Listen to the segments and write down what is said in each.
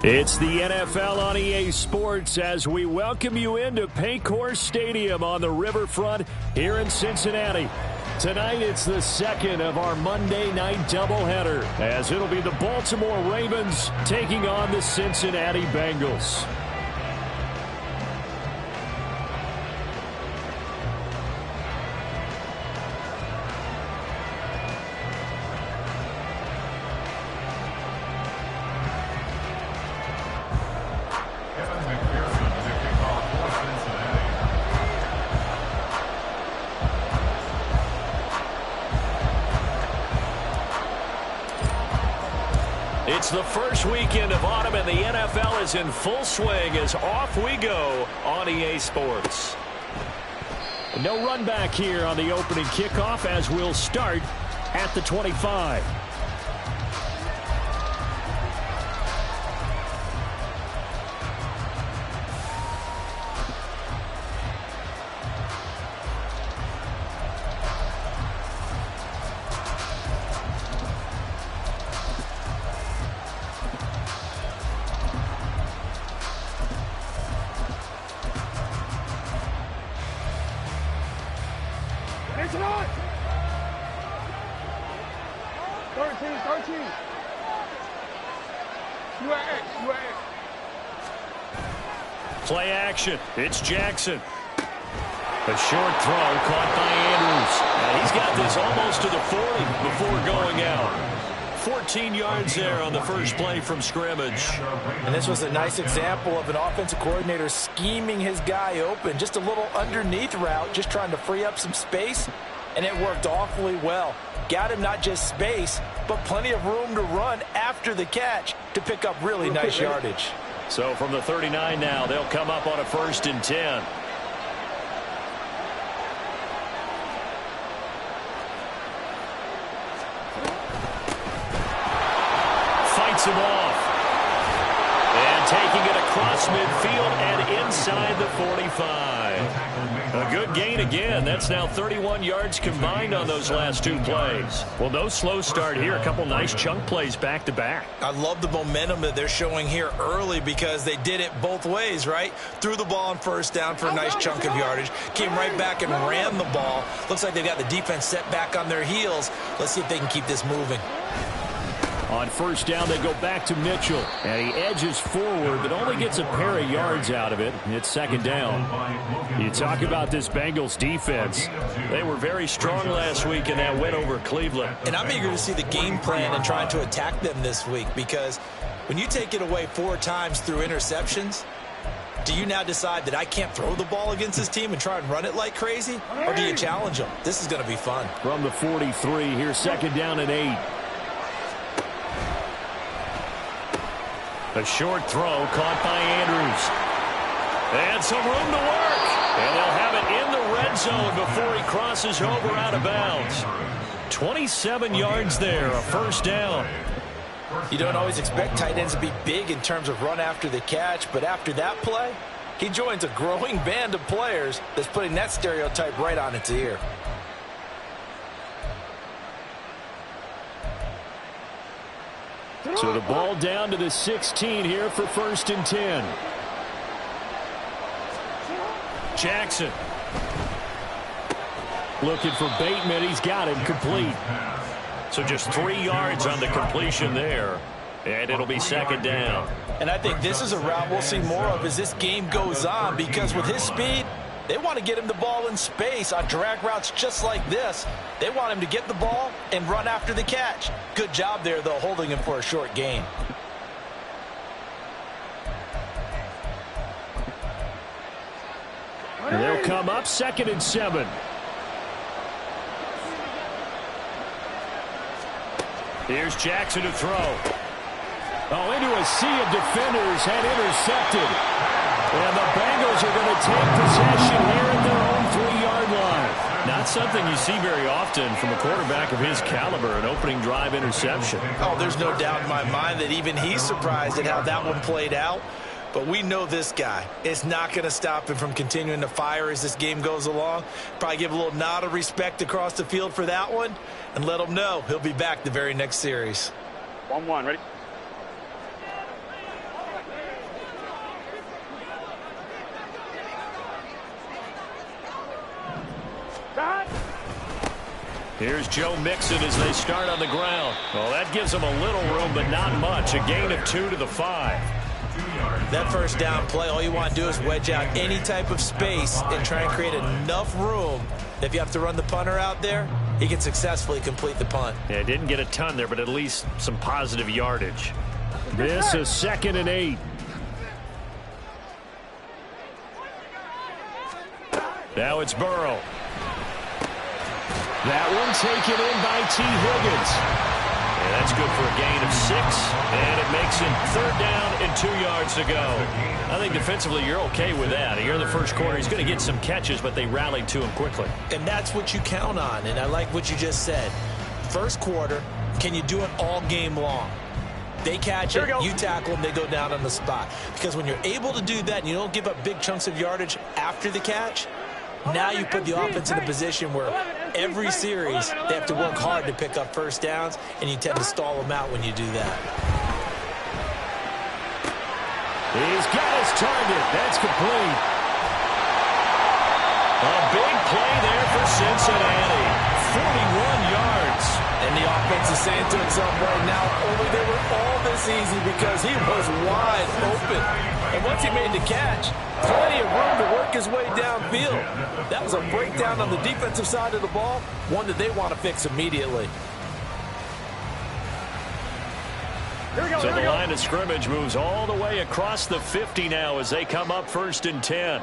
It's the NFL on EA Sports as we welcome you into Paycor Stadium on the riverfront here in Cincinnati. Tonight, it's the second of our Monday night doubleheader, as it'll be the Baltimore Ravens taking on the Cincinnati Bengals. It's the first weekend of autumn, and the NFL is in full swing as off we go on EA Sports. No run back here on the opening kickoff as we'll start at the 25. It's not! 13. You are X. Play action. It's Jackson. A short throw caught by Andrews. And he's got this almost to the 40 before going out. 14 yards there on the first play from scrimmage. And this was a nice example of an offensive coordinator scheming his guy open. Just a little underneath route, just trying to free up some space. And it worked awfully well. Got him not just space, but plenty of room to run after the catch to pick up really nice yardage. So from the 39 now, they'll come up on a 1st and 10. Fights him off. And taking it across midfield and inside the 45. A good gain again. That's now 31 yards combined on those last two plays. Well, no slow start here. A couple nice chunk plays back to back. I love the momentum that they're showing here early because they did it both ways, right? Threw the ball on 1st down for a nice chunk of yardage. Came right back and ran the ball. Looks like they've got the defense set back on their heels. Let's see if they can keep this moving. On 1st down, they go back to Mitchell. And he edges forward, but only gets a pair of yards out of it. It's 2nd down. You talk about this Bengals defense. They were very strong last week in that win over Cleveland. And I'm eager to see the game plan and trying to attack them this week because when you take it away 4 times through interceptions, do you now decide that I can't throw the ball against this team and try and run it like crazy? Or do you challenge them? This is going to be fun. From the 43, here's 2nd down and 8. A short throw caught by Andrews. And some room to work. And they'll have it in the red zone before he crosses over out of bounds. 27 yards there, a 1st down. You don't always expect tight ends to be big in terms of run after the catch, but after that play, he joins a growing band of players that's putting that stereotype right on its ear. So the ball down to the 16 here for 1st and 10. Jackson. Looking for Bateman. He's got him complete. So just 3 yards on the completion there. And it'll be 2nd down. And I think this is a route we'll see more of as this game goes on because with his speed, they want to get him the ball in space on drag routes just like this. They want him to get the ball and run after the catch. Good job there, though, holding him for a short gain. And they'll come up 2nd and 7. Here's Jackson to throw. Oh, into a sea of defenders and intercepted. And the Bengals are going to take possession here at their own 3-yard line. Not something you see very often from a quarterback of his caliber, an opening drive interception. Oh, there's no doubt in my mind that even he's surprised at how that one played out. But we know this guy. It's not going to stop him from continuing to fire as this game goes along. Probably give a little nod of respect across the field for that one and let him know he'll be back the very next series. 1-1, ready? Here's Joe Mixon as they start on the ground. Well, that gives them a little room, but not much. A gain of 2 to the 5. That first down play, all you want to do is wedge out any type of space and try and create enough room that if you have to run the punter out there, he can successfully complete the punt. Yeah, didn't get a ton there, but at least some positive yardage. This is 2nd and 8. Now it's Burrow. That one taken in by T. Higgins. And that's good for a gain of 6, and it makes it 3rd down and 2 yards to go. I think defensively you're okay with that. Here in the first quarter, he's going to get some catches, but they rallied to him quickly. And that's what you count on, and I like what you just said. First quarter, can you do it all game long? They catch it, you tackle them, they go down on the spot. Because when you're able to do that and you don't give up big chunks of yardage after the catch, now you put the offense in a position where every series they have to work hard to pick up first downs, and you tend to stall them out when you do that. He's got his target. That's complete. A big play there for Cincinnati. 41 yards. And the offense is saying to itself right now, only they were all this easy because he was wide open. And once he made the catch, plenty of room to work his way downfield. That was a breakdown on the defensive side of the ball, one that they want to fix immediately. So the line of scrimmage moves all the way across the 50 now as they come up 1st and 10.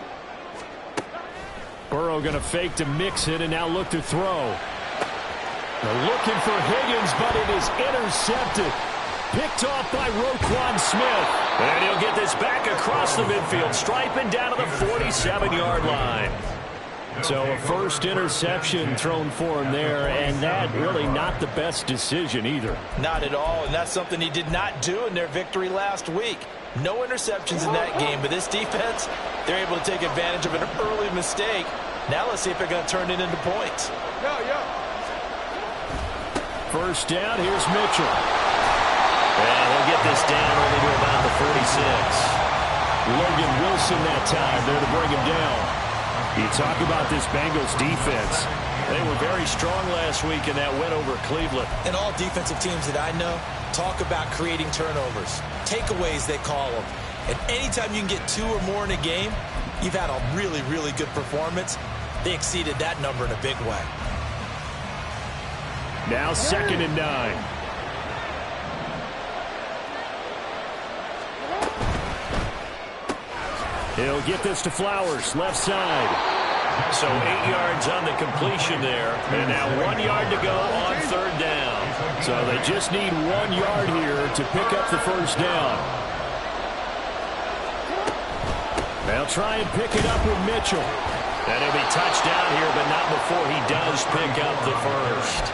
Burrow going to fake to Mixon and now look to throw. They're looking for Higgins, but it is intercepted. Picked off by Roquan Smith. And he'll get this back across the midfield, striping down to the 47-yard line. So a first interception thrown for him there, and that really not the best decision either. Not at all, and that's something he did not do in their victory last week. No interceptions in that game, but this defense, they're able to take advantage of an early mistake. Now let's see if they're going to turn it into points. First down, here's Mitchell. And he'll get this down only to about the 46. Logan Wilson that time there to bring him down. You talk about this Bengals defense. They were very strong last week in that win over Cleveland. And all defensive teams that I know talk about creating turnovers. Takeaways, they call them. And anytime you can get 2 or more in a game, you've had a really, really good performance. They exceeded that number in a big way. Now 2nd and 9. He'll get this to Flowers, left side. So 8 yards on the completion there. And now 1 yard to go on 3rd down. So they just need 1 yard here to pick up the first down. They'll try and pick it up with Mitchell. And he'll be touched down here, but not before he does pick up the first.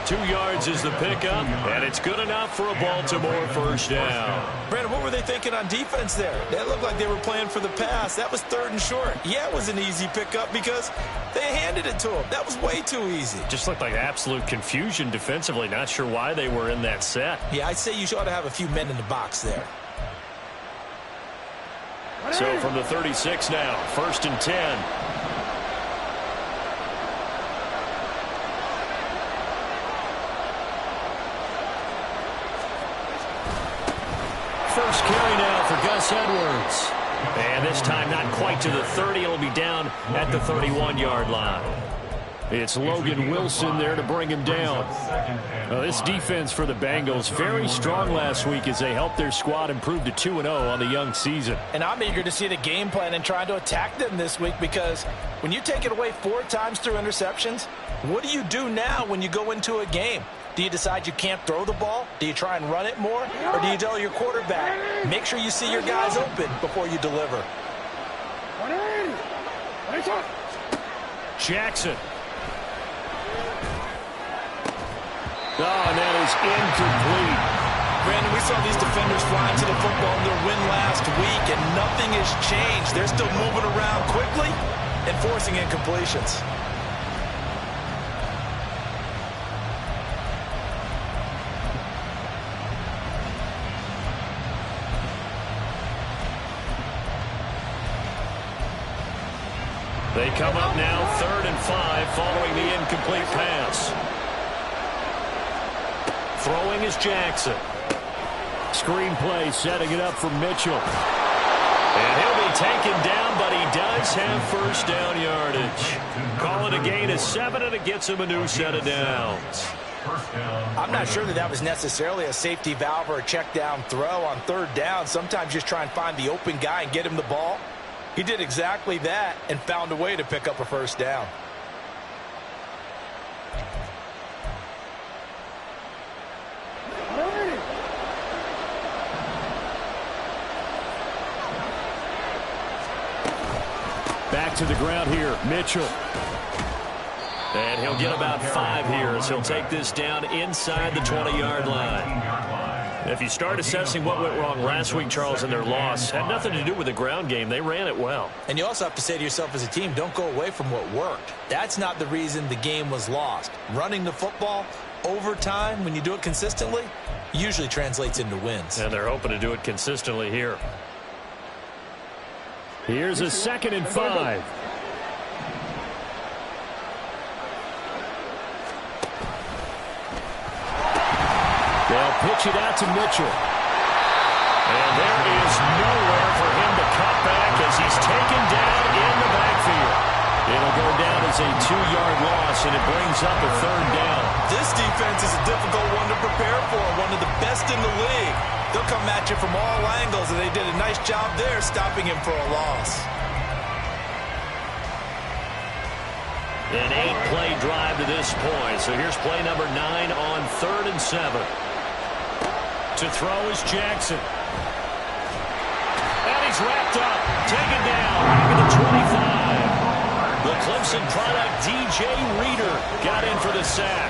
2 yards is the pickup, and it's good enough for a Baltimore first down. Brandon, what were they thinking on defense there? That looked like they were playing for the pass. That was 3rd and short. Yeah, it was an easy pickup because they handed it to him. That was way too easy. Just looked like absolute confusion defensively. Not sure why they were in that set. Yeah, I'd say you ought to have a few men in the box there. So from the 36 now, 1st and 10. First carry now for Gus Edwards. And this time not quite to the 30. It'll be down at the 31-yard line. It's Logan Wilson there to bring him down. This defense for the Bengals, very strong last week as they helped their squad improve to 2-0 on the young season. And I'm eager to see the game plan and trying to attack them this week because when you take it away 4 times through interceptions, what do you do now when you go into a game? Do you decide you can't throw the ball? Do you try and run it more? Or do you tell your quarterback, make sure you see your guys open before you deliver? Jackson. Oh, and that is incomplete. Brandon, we saw these defenders flying to the football in their win last week, and nothing has changed. They're still moving around quickly and forcing incompletions. They come up now 3rd and 5 following the incomplete pass. Throwing is Jackson. Screenplay setting it up for Mitchell. And he'll be taken down, but he does have first down yardage. Call it a gain of 7, and it gets him a new set of downs. I'm not sure that was necessarily a safety valve or a check down throw on 3rd down. Sometimes just try and find the open guy and get him the ball. He did exactly that and found a way to pick up a first down. Back to the ground here, Mitchell. And he'll get about 5 here as he'll take this down inside the 20-yard line. If you start assessing what went wrong last week, Charles, in their loss, had nothing to do with the ground game. They ran it well. And you also have to say to yourself as a team, don't go away from what worked. That's not the reason the game was lost. Running the football over time, when you do it consistently, usually translates into wins. And they're hoping to do it consistently here. Here's a 2nd and 5. They'll pitch it out to Mitchell. And there is nowhere for him to cut back as he's taken down in the backfield. It'll go down as a 2-yard loss, and it brings up a 3rd down. This defense is a difficult one to prepare for, one of the best in the league. They'll come at you from all angles, and they did a nice job there stopping him for a loss. An 8-play drive to this point. So here's play number 9 on 3rd and 7. To throw is Jackson. And he's wrapped up. Taken down back at the 25. The Clemson product, DJ Reader, got in for the sack.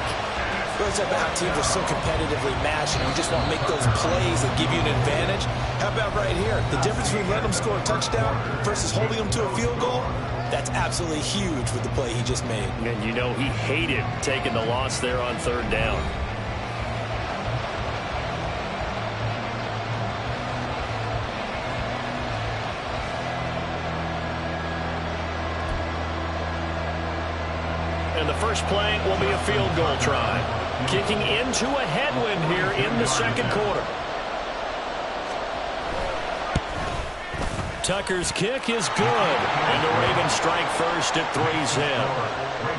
Goes up how teams are so competitively matched, and you just want to make those plays that give you an advantage. How about right here? The difference between letting them score a touchdown versus holding them to a field goal, that's absolutely huge with the play he just made. And you know he hated taking the loss there on 3rd down. And the first play will be a field goal try. Kicking into a headwind here in the 2nd quarter. Tucker's kick is good. And the Ravens strike first at 3's head.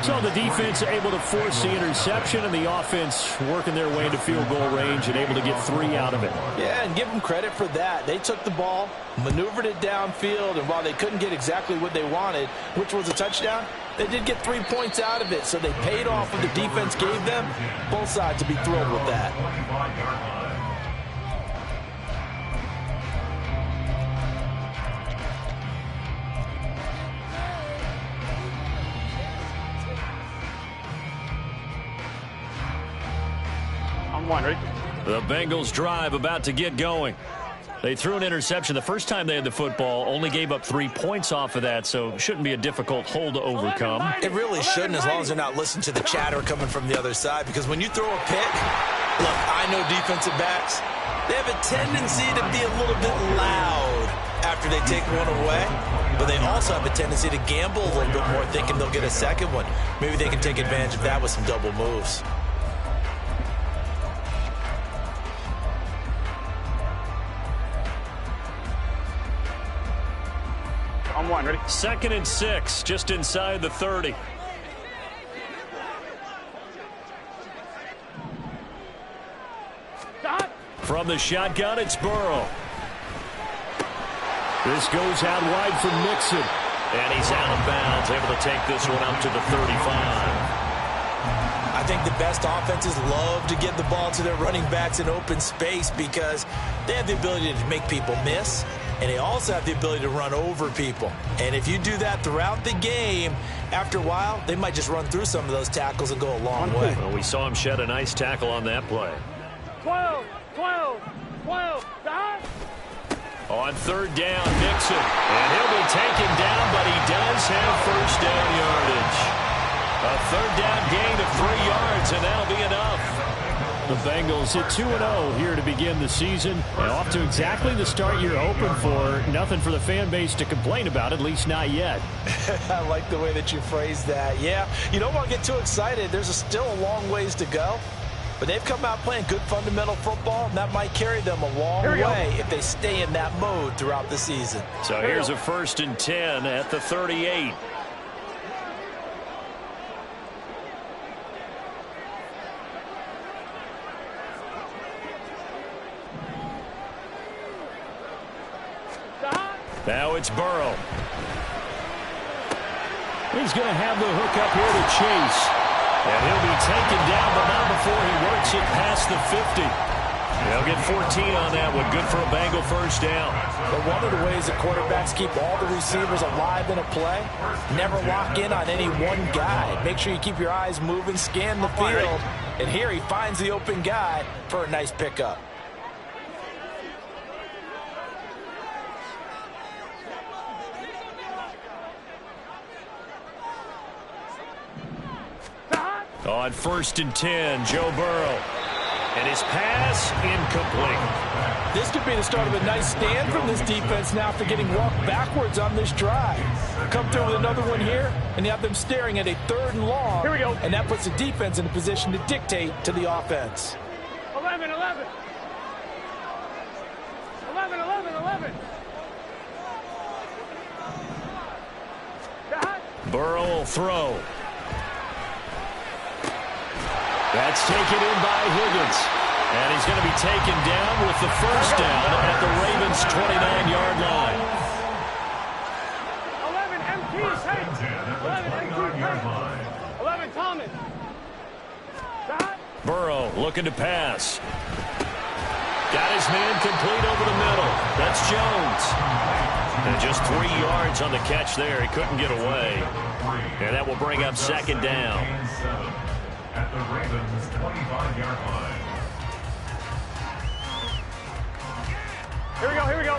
So the defense able to force the interception, and the offense working their way into field goal range and able to get 3 out of it. Yeah, and give them credit for that. They took the ball, maneuvered it downfield, and while they couldn't get exactly what they wanted, which was a touchdown, they did get 3 points out of it, so they paid off what the defense gave them. Both sides to be thrilled with that. On 1, ready? The Bengals drive about to get going. They threw an interception the first time they had the football, only gave up 3 points off of that, so it shouldn't be a difficult hole to overcome. It really shouldn't, as long as they're not listening to the chatter coming from the other side, because when you throw a pick, look, I know defensive backs, they have a tendency to be a little bit loud after they take one away, but they also have a tendency to gamble a little bit more, thinking they'll get a second one. Maybe they can take advantage of that with some double moves. On 1, ready? 2nd and 6, just inside the 30. Stop! From the shotgun, it's Burrow. This goes out wide for Mixon. And he's out of bounds, able to take this one up to the 35. I think the best offenses love to get the ball to their running backs in open space because they have the ability to make people miss, and they also have the ability to run over people. And if you do that throughout the game, after a while, they might just run through some of those tackles and go a long way. Well, we saw him shed a nice tackle on that play. 12, 12, 12, stop! On 3rd down, Mixon. And he'll be taken down, but he does have first down yardage. A 3rd down gain of 3 yards, and that'll be enough. The Bengals at 2-0 here to begin the season. And off to exactly the start you're hoping for. Nothing for the fan base to complain about, at least not yet. I like the way that you phrased that. Yeah, you don't want to get too excited. There's still a long ways to go. But they've come out playing good fundamental football, and that might carry them a long way if they stay in that mode throughout the season. So here's a 1st and 10 at the 38. Now it's Burrow. He's going to have the hook up here to Chase. And he'll be taken down, but not before he works it past the 50. They'll get 14 on that one. Good for a Bengal first down. But one of the ways that quarterbacks keep all the receivers alive in a play, never lock in on any one guy. Make sure you keep your eyes moving, scan the field. And here he finds the open guy for a nice pickup. On 1st and 10, Joe Burrow. And his pass incomplete. This could be the start of a nice stand from this defense now after getting walked backwards on this drive. Come through with another one here, and you have them staring at a 3rd and long. Here we go. And that puts the defense in a position to dictate to the offense. 11, 11. 11, 11, 11. Burrow will throw. That's taken in by Higgins. And he's going to be taken down with the first down at the Ravens' 29-yard line. 11, MT, 11, MT, 11, Thomas. Burrow looking to pass. Got his man complete over the middle. That's Jones. And just 3 yards on the catch there. He couldn't get away. And that will bring up 2nd down. At the Ravens' 25-yard line. Here we go, here we go.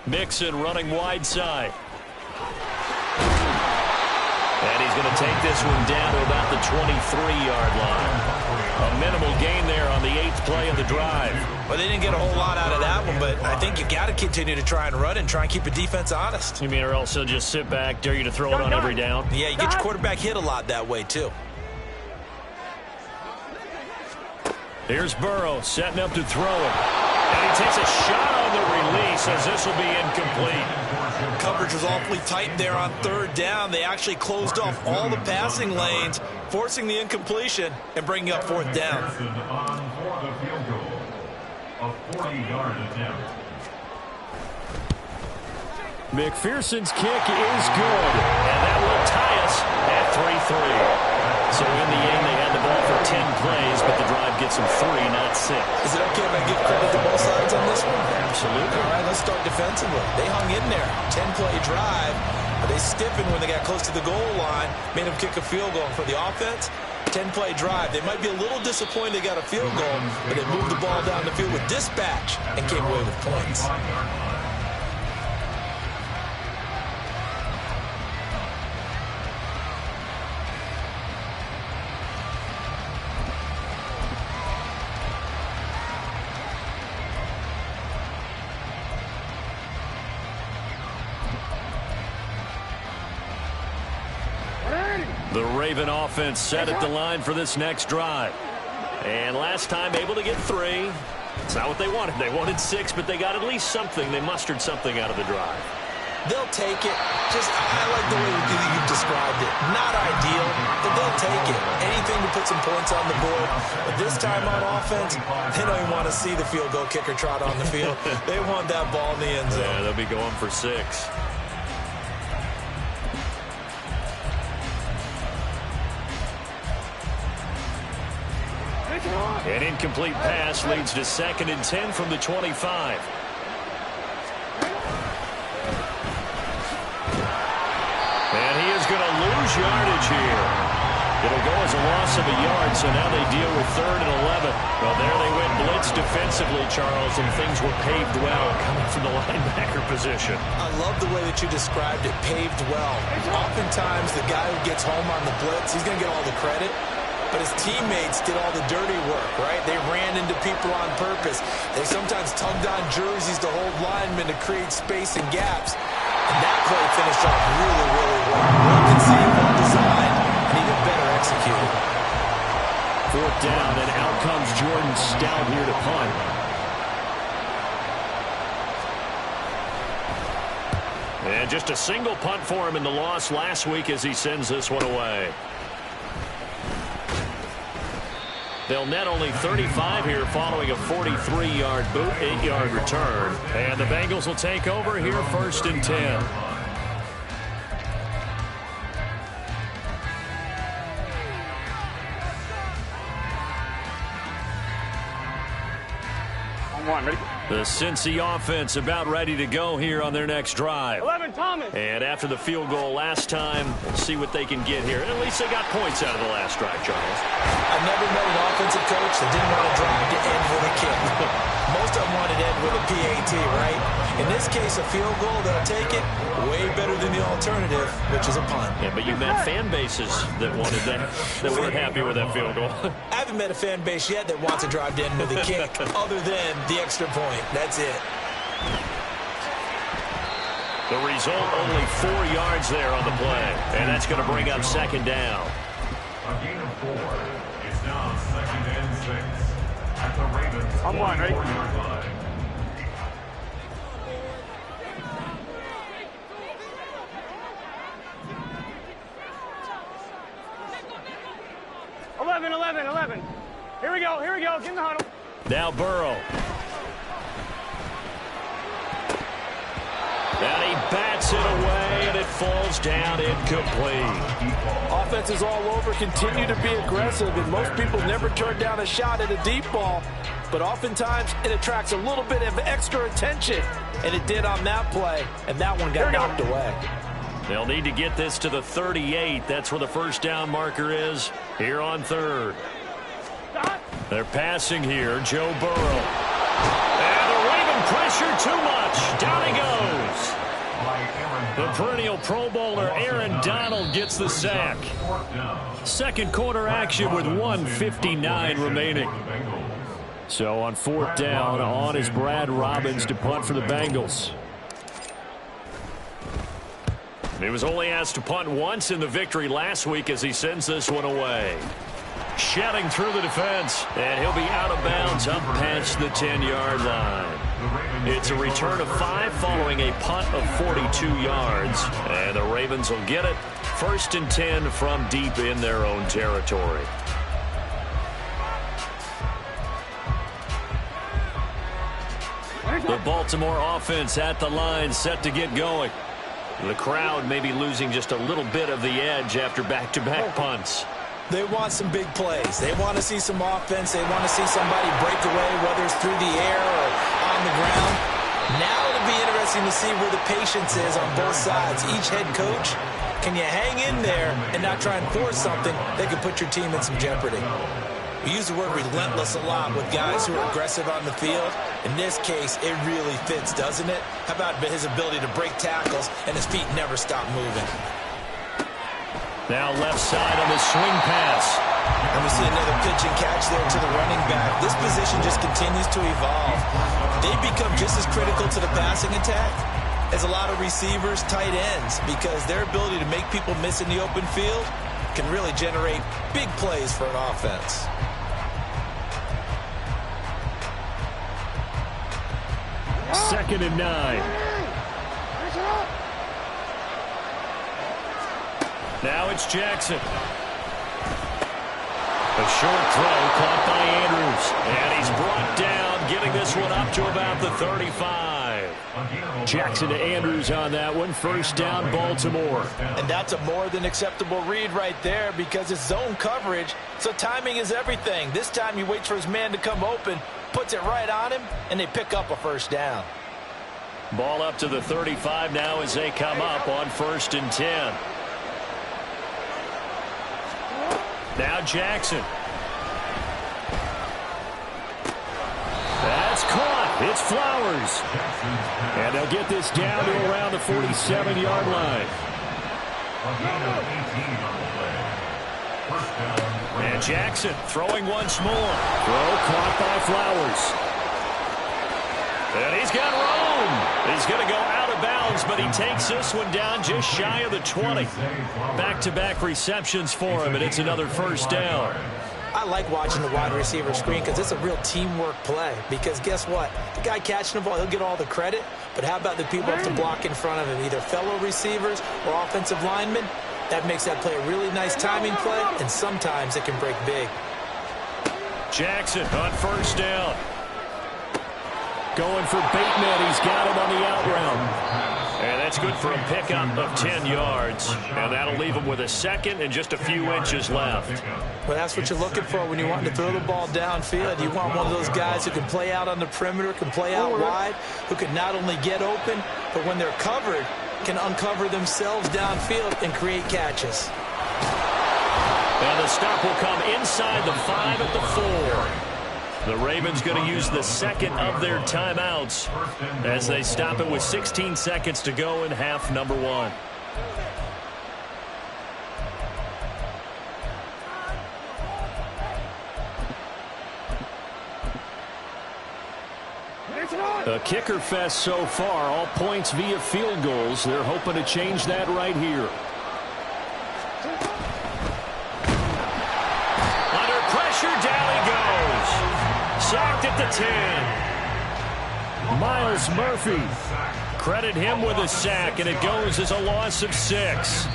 Mixon running wide side. And he's going to take this one down to about the 23-yard line. A minimal gain there on the 8th play of the drive. Well, they didn't get a whole lot out of that one, but I think you got to continue to try and run and try and keep a defense honest. You mean or else he'll just sit back, dare you to throw it on every down? Yeah, you get your quarterback hit a lot that way, too. Here's Burrow setting up to throw it. And he takes a shot on the release as this will be incomplete. Coverage was awfully tight there on 3rd down. They actually closed off all the passing lanes, forcing the incompletion and bringing up 4th down. On for the field goal. A 40-yard attempt. McPherson's kick is good. And that will tie us at 3-3. So in the end, they had the ball for 10 plays, but the drive gets them 3, not 6. Is it okay if I give credit to both sides on this one? Absolutely. All right, let's start defensively. They hung in there. 10-play drive. But they stiffened when they got close to the goal line, made them kick a field goal. For the offense, 10-play drive. They might be a little disappointed they got a field goal, but they moved the ball down the field with dispatch and came away with points. The Raven offense set at the line for this next drive. And last time able to get 3. It's not what they wanted. They wanted 6, but they got at least something. They mustered something out of the drive. They'll take it. I like the way you've described it. Not ideal, but they'll take it. Anything to put some points on the board. But this time on offense, they don't even want to see the field goal kicker trot on the field. They want that ball in the end zone. Yeah, they'll be going for 6. An incomplete pass leads to 2nd and 10 from the 25. And he is going to lose yardage here. It'll go as a loss of a yard, so now they deal with 3rd and 11. Well, there they went blitz defensively, Charles, and things were paved well coming from the linebacker position. I love the way that you described it, paved well. Oftentimes, the guy who gets home on the blitz, he's going to get all the credit, but his teammates did all the dirty work, right? They ran into people on purpose. They sometimes tugged on jerseys to hold linemen to create space and gaps. And that play finished off really, really well. Well conceived, well designed, and even better executed. 4th down, and out comes Jordan Stout here to punt. And just a single punt for him in the loss last week as he sends this one away. They'll net only 35 here following a 43-yard boot, 8-yard return. And the Bengals will take over here 1st and 10. Ready? The Cincy offense about ready to go here on their next drive. 11, Thomas. And after the field goal last time, we'll see what they can get here. At least they got points out of the last drive, Charles. I've never met an offensive coach that didn't want to drive to end with a kick. Most of them wanted to end with a PAT, right? In this case, a field goal, they'll take it. Way better than the alternative, which is a punt. Yeah, but you met fan bases that wanted that weren't happy with that field goal. I haven't met a fan base yet that wants to drive to end with a kick other than the extra point. That's it. The result, only 4 yards there on the play. And that's going to bring up 2nd down. A gain of 4. It's now 2nd and 6. At the Ravens, I'm one, right? 4-yard line. 11. Here we go. Get in the huddle. Now Burrow. And he bats it away, and it falls down incomplete. Offenses all over continue to be aggressive, and most people never turn down a shot at a deep ball. But oftentimes, it attracts a little bit of extra attention, and it did on that play, and that one got knocked away. They'll need to get this to the 38. That's where the 1st down marker is here on 3rd. They're passing here. Joe Burrow. And the Raven pressure too much. Down he goes. The perennial Pro Bowler Aaron Donald gets the sack. 2nd quarter action with 1:59 remaining. So on 4th down, on is Brad Robbins to punt for the Bengals. He was only asked to punt once in the victory last week as he sends this one away. Shedding through the defense, and he'll be out of bounds up past the 10-yard line. It's a return of 5 following a punt of 42 yards, and the Ravens will get it 1st and 10 from deep in their own territory. The Baltimore offense at the line, set to get going. The crowd may be losing just a little bit of the edge after back-to-back punts. They want some big plays. They want to see some offense. They want to see somebody break away, whether it's through the air or on the ground. Now it'll be interesting to see where the patience is on both sides. Each head coach, can you hang in there and not try and force something that could put your team in some jeopardy? We use the word relentless a lot with guys who are aggressive on the field. In this case, it really fits, doesn't it? How about his ability to break tackles and his feet never stop moving? Now left side on the swing pass. And we see another pitch and catch there to the running back. This position just continues to evolve. They become just as critical to the passing attack as a lot of receivers, tight ends, because their ability to make people miss in the open field can really generate big plays for an offense. Second and 9. Now it's Jackson. A short throw caught by Andrews. And he's brought down, getting this one up to about the 35. Jackson to Andrews on that one. 1st down, Baltimore. And that's a more than acceptable read right there because it's zone coverage, so timing is everything. This time he waits for his man to come open, puts it right on him, and they pick up a 1st down. Ball up to the 35 now as they come up on 1st and 10. Now Jackson. That's caught. It's Flowers. And they'll get this down to around the 47-yard line. And Jackson throwing once more. Throw caught by Flowers. And he's got room. He's going to go out of bounds, but he takes this one down just shy of the 20. Back-to-back receptions for him, and it's another first down. I like watching the wide receiver screen because it's a real teamwork play. Because guess what? The guy catching the ball, he'll get all the credit. But how about the people up to block in front of him, either fellow receivers or offensive linemen? That makes that play a really nice timing play, and sometimes it can break big. Jackson on first down. Going for Bateman. He's got him on the out route. And that's good for a pickup of 10 yards. And that'll leave him with a second and just a few inches left. Well, that's what you're looking for when you want to throw the ball downfield. You want one of those guys who can play out on the perimeter, can play out wide, who can not only get open, but when they're covered, can uncover themselves downfield and create catches. And the stop will come inside the 5 at the 4. The Ravens going to use the second of their timeouts as they stop it with 16 seconds to go in half number 1. A kicker fest so far, all points via field goals. They're hoping to change that right here. Under pressure, down he goes. Sacked at the 10. Miles Murphy. Credit him with a sack, and it goes as a loss of 6.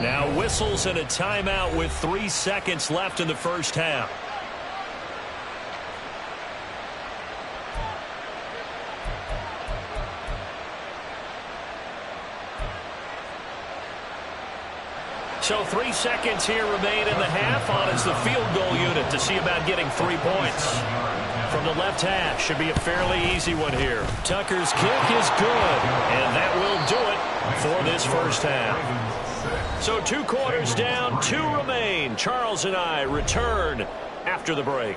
Now whistles and a timeout with 3 seconds left in the first half. So 3 seconds here remain in the half. On is the field goal unit to see about getting 3 points. From the left hash, should be a fairly easy one here. Tucker's kick is good, and that will do it for this first half. So 2 quarters down, 2 remain. Charles and I return after the break.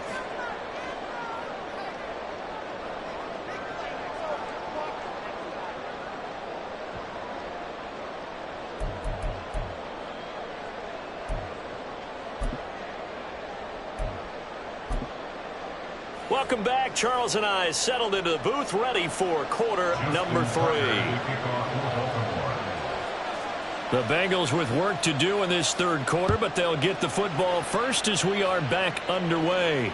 Welcome back. Charles and I settled into the booth, ready for quarter number 3. The Bengals with work to do in this third quarter, but they'll get the football first as we are back underway.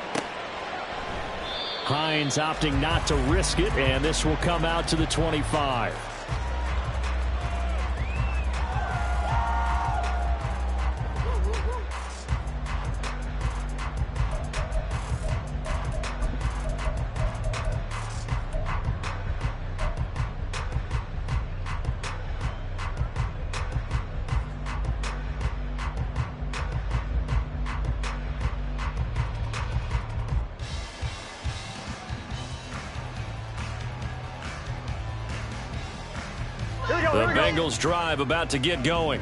Hines opting not to risk it, and this will come out to the 25. The Bengals drive about to get going.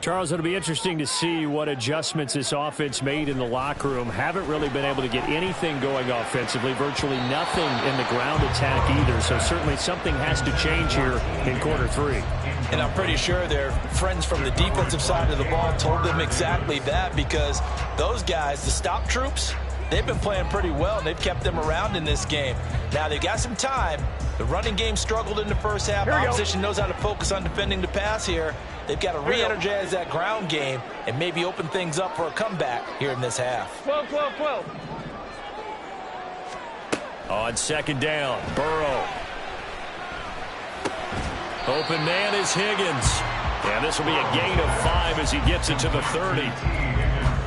Charles, it'll be interesting to see what adjustments this offense made in the locker room. Haven't really been able to get anything going offensively, virtually nothing in the ground attack either. So certainly something has to change here in quarter 3. And I'm pretty sure their friends from the defensive side of the ball told them exactly that, because those guys, the stop troops, they've been playing pretty well, and they've kept them around in this game. Now, they've got some time. The running game struggled in the first half. Opposition knows how to focus on defending the pass here. They've got to re-energize that ground game and maybe open things up for a comeback here in this half. 12. On second down, Burrow. Open man is Higgins. And this will be a gain of 5 as he gets it to the 30.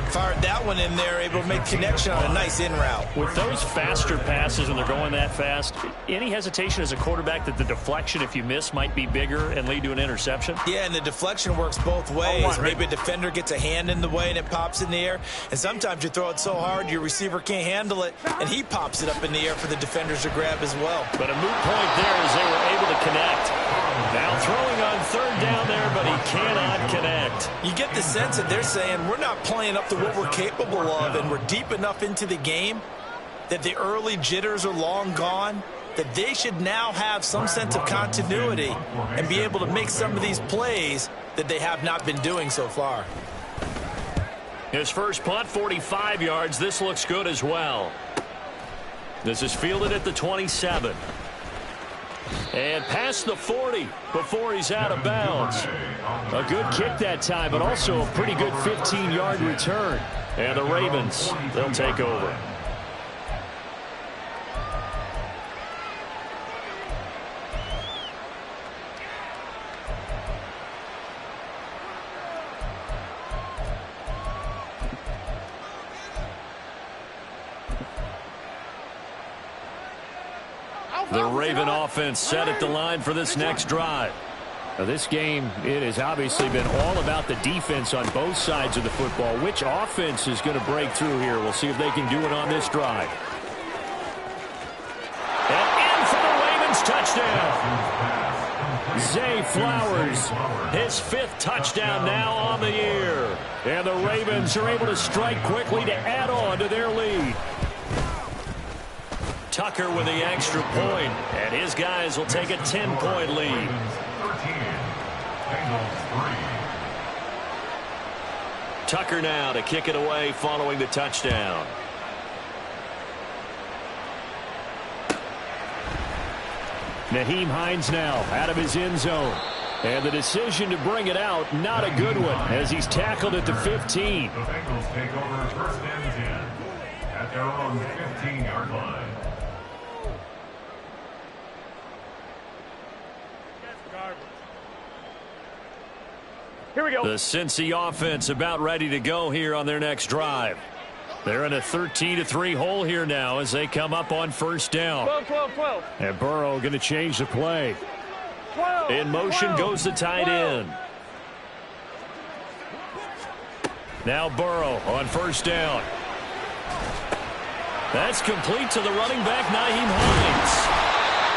Fired that one in there, able to make connection on a nice in route. With those faster passes and they're going that fast, any hesitation as a quarterback that the deflection, if you miss, might be bigger and lead to an interception? Yeah, and the deflection works both ways. Maybe a defender gets a hand in the way and it pops in the air. And sometimes you throw it so hard your receiver can't handle it, and he pops it up in the air for the defenders to grab as well. But a moot point there as they were able to connect. Now throwing on third down there, but he cannot connect. effect. You get the sense that they're saying we're not playing up to what we're capable of, and we're deep enough into the game that the early jitters are long gone, that they should now have some sense of continuity and be able to make some of these plays that they have not been doing so far. His first punt, 45 yards. This looks good as well. This is fielded at the 27. And past the 40 before he's out of bounds. A good kick that time, but also a pretty good 15-yard return. And the Ravens, they'll take over. The Raven offense set at the line for this next drive. Now this game, it has obviously been all about the defense on both sides of the football. Which offense is going to break through here? We'll see if they can do it on this drive. And in for the Ravens touchdown. Zay Flowers, his 5th touchdown now on the year. And the Ravens are able to strike quickly to add on to their lead. Tucker with the extra point, and his guys will take a 10-point lead. Tucker now to kick it away following the touchdown. Nyheim Hines now out of his end zone. And the decision to bring it out, not a good one, as he's tackled at the 15. The Bengals take over first and 10 at their own 15-yard line. Here we go. The Cincy offense about ready to go here on their next drive. They're in a 13-3 hole here now as they come up on first down. 12. And Burrow going to change the play. 12. In motion goes the tight end. Now Burrow on first down. That's complete to the running back, Nyheim Hines.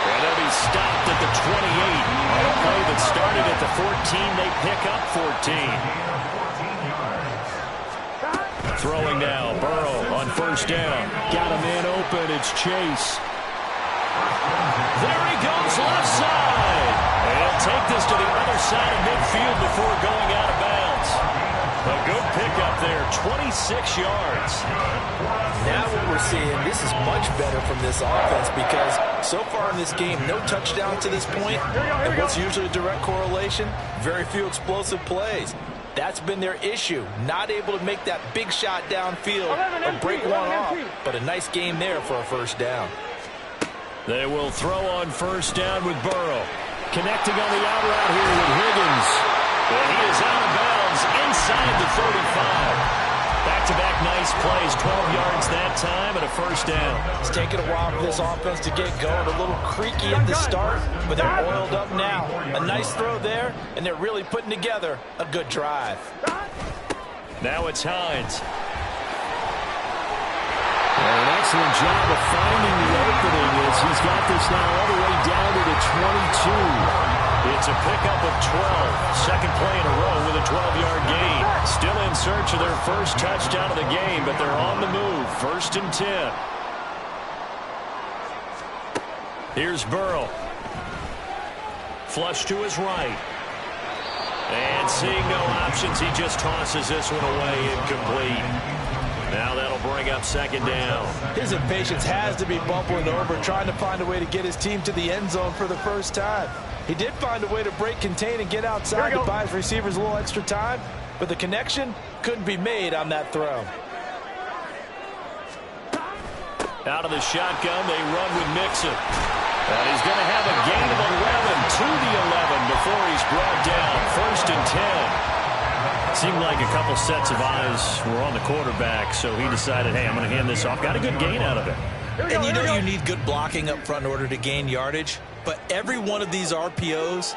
And they'll be stopped at the 28. On a play that started at the 14, they pick up 14. Throwing now, Burrow on first down. Got a man open, it's Chase. There he goes, left side. And he'll take this to the other side of midfield before going out of bounds. A good pickup there, 26 yards. Now what we're seeing, this is much better from this offense because so far in this game, no touchdown to this point. And what's usually a direct correlation? Very few explosive plays. That's been their issue. Not able to make that big shot downfield or break one off. But a nice game there for a first down. They will throw on first down with Burrow. Connecting on the out route here with Higgins. And he is out of bounds inside the 35. Back-to-back nice plays, 12 yards that time and a first down. It's taken a while for this offense to get going. A little creaky at the start, but they're oiled up now. A nice throw there, and they're really putting together a good drive. Now it's Hines. An excellent job of finding the opening as he's got this now all the way down to the 22. It's a pickup of 12. Second play in a row with a 12-yard gain. Still in search of their first touchdown of the game, but they're on the move. First and 10. Here's Burrow. Flush to his right. And seeing no options, he just tosses this one away incomplete. Now that'll bring up second down. His impatience has to be bubbling over, trying to find a way to get his team to the end zone for the first time. He did find a way to break contain and get outside to buy his receivers a little extra time, but the connection couldn't be made on that throw. Out of the shotgun, they run with Mixon. And he's going to have a gain of 11 to the 11 before he's brought down. First and 10. Seemed like a couple sets of eyes were on the quarterback, so he decided, hey, I'm going to hand this off. Got a good gain out of it. And you know you need good blocking up front in order to gain yardage, but every one of these RPOs,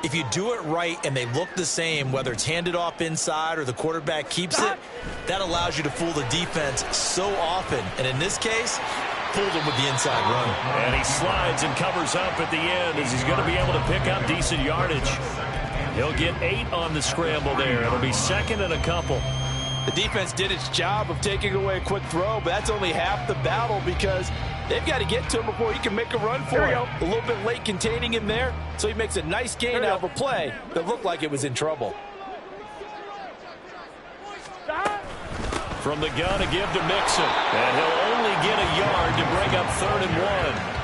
if you do it right and they look the same, whether it's handed off inside or the quarterback keeps it, that allows you to fool the defense so often. And in this case, fooled him with the inside run. And he slides and covers up at the end as he's going to be able to pick up decent yardage. He'll get 8 on the scramble there. It'll be second and a couple. The defense did its job of taking away a quick throw, but that's only half the battle because they've got to get to him before he can make a run for it. A little bit late containing him there, so he makes a nice gain out of a play that looked like it was in trouble. From the gun, a give to Mixon. And he'll only get a yard to bring up 3rd and 1.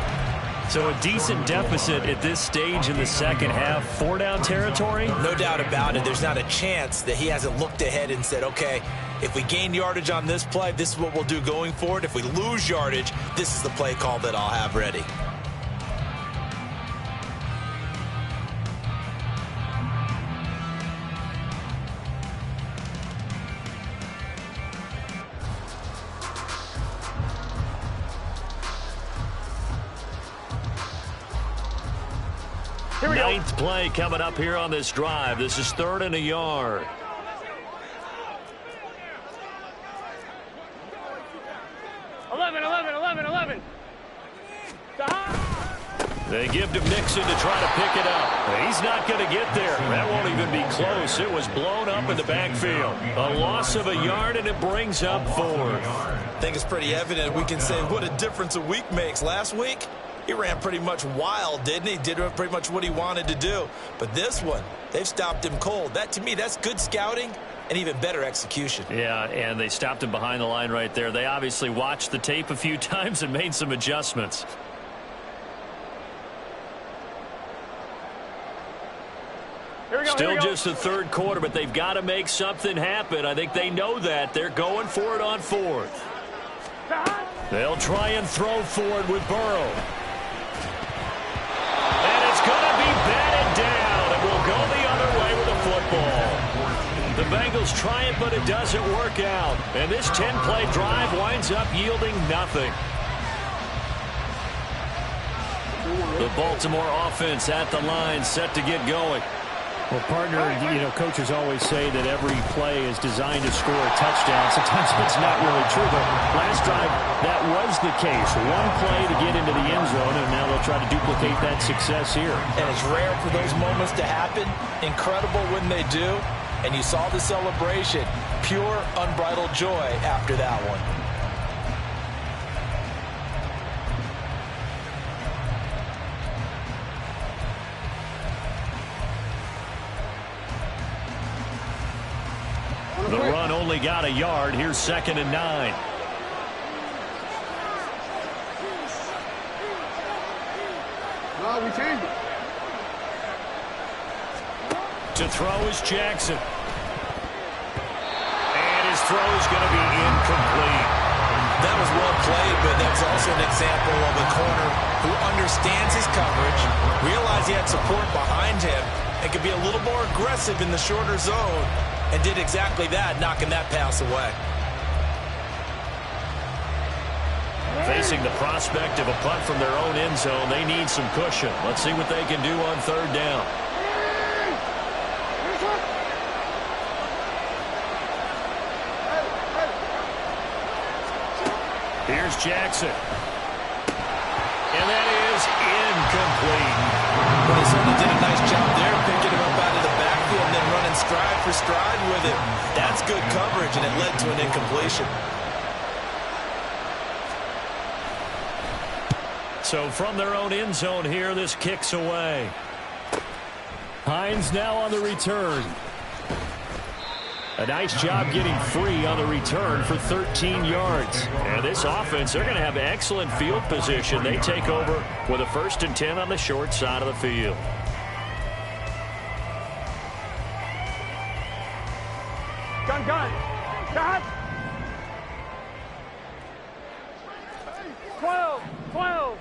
So a decent deficit at this stage in the second half. 4-down territory? No doubt about it. There's not a chance that he hasn't looked ahead and said, okay, if we gain yardage on this play, this is what we'll do going forward. If we lose yardage, this is the play call that I'll have ready. Ninth play coming up here on this drive. This is 3rd and a yard. They give to Mixon to try to pick it up. He's not going to get there. That won't even be close. It was blown up in the backfield. A loss of a yard, and it brings up 4th. I think it's pretty evident we can say what a difference a week makes. Last week, he ran pretty much wild, didn't he? Did pretty much what he wanted to do. But this one, they've stopped him cold. That, to me, that's good scouting and even better execution. Yeah, and they stopped him behind the line right there. They obviously watched the tape a few times and made some adjustments. Still just the 3rd quarter, but they've got to make something happen. I think they know that. They're going for it on 4th. They'll try and throw for it with Burrow. And it's going to be batted down. It will go the other way with the football. The Bengals try it, but it doesn't work out. And this 10-play drive winds up yielding nothing. The Baltimore offense at the line, set to get going. Well, partner, coaches always say that every play is designed to score a touchdown. Sometimes it's not really true, but last drive, that was the case. One play to get into the end zone, and now they'll try to duplicate that success here. And it's rare for those moments to happen. Incredible when they do. And you saw the celebration. Pure, unbridled joy after that one. The run only got a yard. Here's 2nd and 9. We changed it. To throw is Jackson. And his throw is going to be incomplete. That was well played, but that's also an example of a corner who understands his coverage, realized he had support behind him, and could be a little more aggressive in the shorter zone, and did exactly that, knocking that pass away. Facing the prospect of a punt from their own end zone, they need some cushion. Let's see what they can do on 3rd down. Here's Jackson. And that is incomplete. Well, he certainly did a nice job there, picking him up out of the backfield and then running stride for stride with him. That's good coverage, and it led to an incompletion. So from their own end zone here, this kicks away. Hines now on the return. A nice job getting free on the return for 13 yards. And this offense, they're going to have excellent field position. They take over with a 1st and 10 on the short side of the field. Gun. Stop. 12.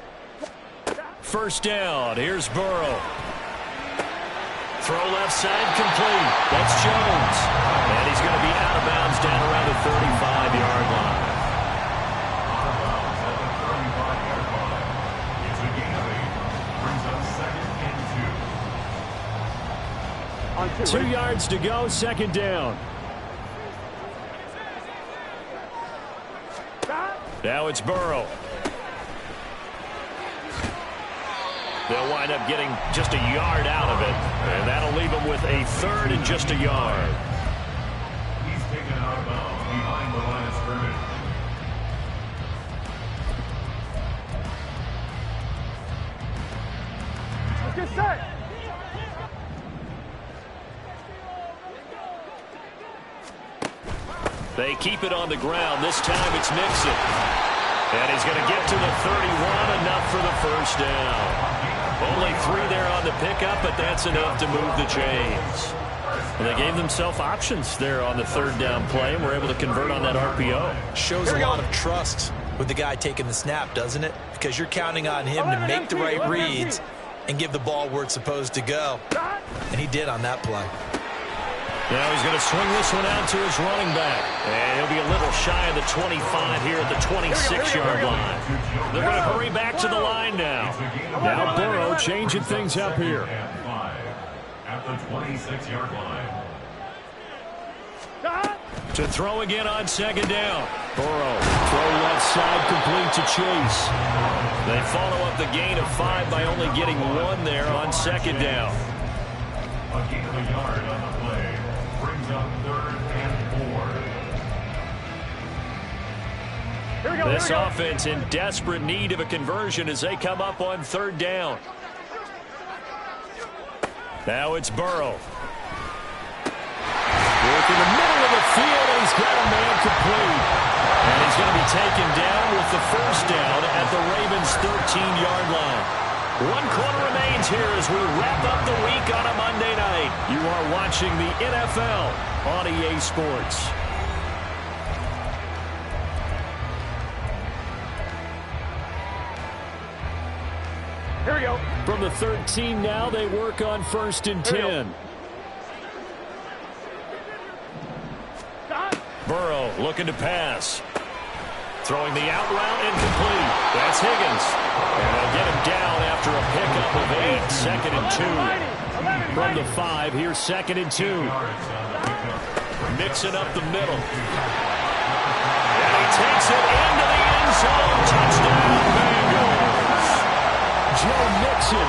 1st down. Here's Burrow. Throw left side complete. That's Jones. And he's going to be out of bounds down around the 35-yard line. It's a gain of 8. Brings up 2nd and 2. 2 yards to go, 2nd down. Now it's Burrow. They'll wind up getting just a yard out of it, and that'll leave them with a 3rd and just a yard. He's taken out of bounds behind the line of scrimmage. Let's get set. They keep it on the ground. This time it's Nixon. And he's going to get to the 31, enough for the first down. Only 3 there on the pickup, but that's enough to move the chains. And they gave themselves options there on the 3rd down play, and were able to convert on that RPO. Shows a lot of trust with the guy taking the snap, doesn't it? Because you're counting on him to make the right reads and give the ball where it's supposed to go. And he did on that play. Now he's going to swing this one out to his running back. And he'll be a little shy of the 25 here at the 26-yard line. They're going to hurry back to the line now. Now Burrow changing things up here. At the 26-yard line. To throw again on 2nd down. Burrow, throw left side, complete to Chase. They follow up the gain of 5 by only getting 1 there on 2nd down. A gain of a yard on the play. Brings up 3rd and 4. This offense in desperate need of a conversion as they come up on 3rd down. Now it's Burrow. Work in the middle of the field, and he's got a man complete. And he's going to be taken down with the first down at the Ravens' 13-yard line. 1 quarter remains here as we wrap up the week on a Monday night. You are watching the NFL on EA Sports. Here we go. From the 13 now, they work on 1st and 10. Burrow looking to pass. Throwing the out route, incomplete. That's Higgins. And they'll get him down after a pickup of 8. 2nd and 2. From the 5, here's 2nd and 2. Mixing up the middle. And he takes it into the end zone. Touchdown, Bengals. Joe Mixon